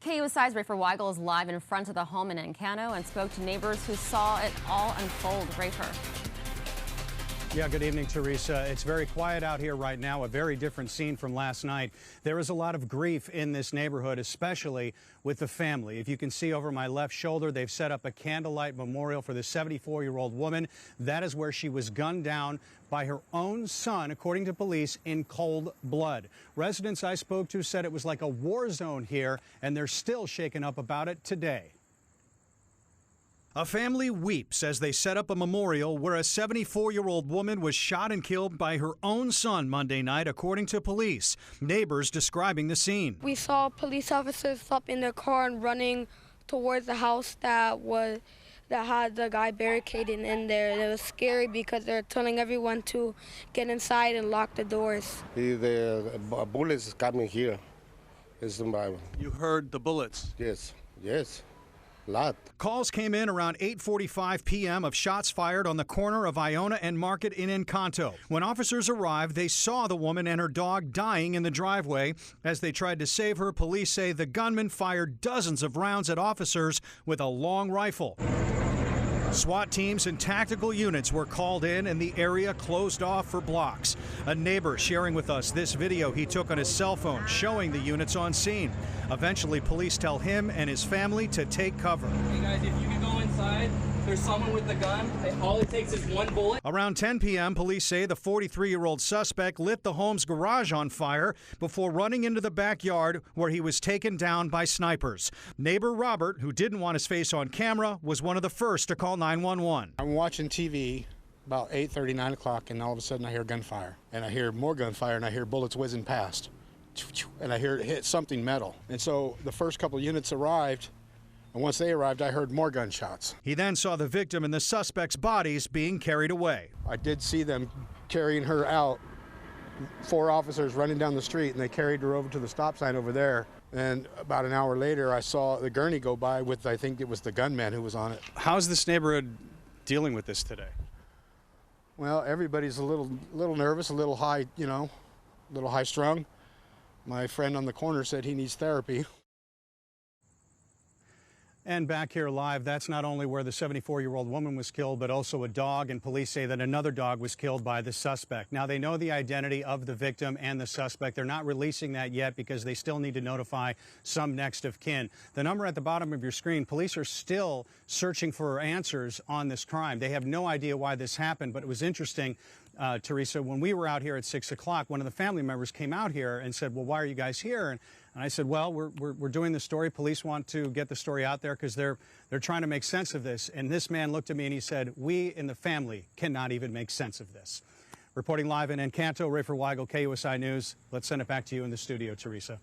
KUSI's Rafer Weigel is live in front of the home in Encanto and spoke to neighbors who saw it all unfold. Rafer. Yeah, good evening, Teresa. It's very quiet out here right now, a very different scene from last night. There is a lot of grief in this neighborhood, especially with the family. If you can see over my left shoulder, they've set up a candlelight memorial for the 74-year-old woman. That is where she was gunned down by her own son, according to police, in cold blood. Residents I spoke to said it was like a war zone here, and they're still shaken up about it today. A family weeps as they set up a memorial where a 74-year-old woman was shot and killed by her own son Monday night, according to police. Neighbors describing the scene. We saw police officers stop in their car and running towards the house that had the guy barricaded in there. It was scary because they're telling everyone to get inside and lock the doors. The bullets coming here. You heard the bullets? Yes. Lot. Calls came in around 8:45 p.m. of shots fired on the corner of Iona and Market in Encanto. When officers arrived, they saw the woman and her dog dying in the driveway. As they tried to save her, police say the gunman fired dozens of rounds at officers with a long rifle. SWAT teams and tactical units were called in and the area closed off for blocks. A neighbor sharing with us this video he took on his cell phone showing the units on scene. Eventually, police tell him and his family to take cover. Hey guys, if you can go inside, there's someone with the gun. All it takes is one bullet. Around 10 p.m., police say the 43-year-old suspect lit the home's garage on fire before running into the backyard where he was taken down by snipers. Neighbor Robert, who didn't want his face on camera, was one of the first to call 911. I'm watching TV about 8:30, 9 o'clock, and all of a sudden I hear gunfire. And I hear more gunfire, and I hear bullets whizzing past. And I hear it hit something metal. And so the first couple units arrived, and once they arrived, I heard more gunshots. He then saw the victim and the suspect's bodies being carried away. I did see them carrying her out, 4 officers running down the street, and they carried her over to the stop sign over there. And about an hour later, I saw the gurney go by with, I think it was the gunman who was on it. How's this neighborhood dealing with this today? Well, everybody's a little nervous, a little high, a little high strung. My friend on the corner said he needs therapy. And back here live, that's not only where the 74-year-old woman was killed, but also a dog, and police say that another dog was killed by the suspect. Now, they know the identity of the victim and the suspect. They're not releasing that yet because they still need to notify some next of kin. The number at the bottom of your screen, police are still searching for answers on this crime. They have no idea why this happened, but it was interesting. Teresa, when we were out here at 6 o'clock, one of the family members came out here and said, well, why are you guys here? And I said, well, we're doing the story. Police want to get the story out there because they're trying to make sense of this. And this man looked at me and he said, we in the family cannot even make sense of this. Reporting live in Encanto, Rafer Weigel, KUSI News. Let's send it back to you in the studio, Teresa.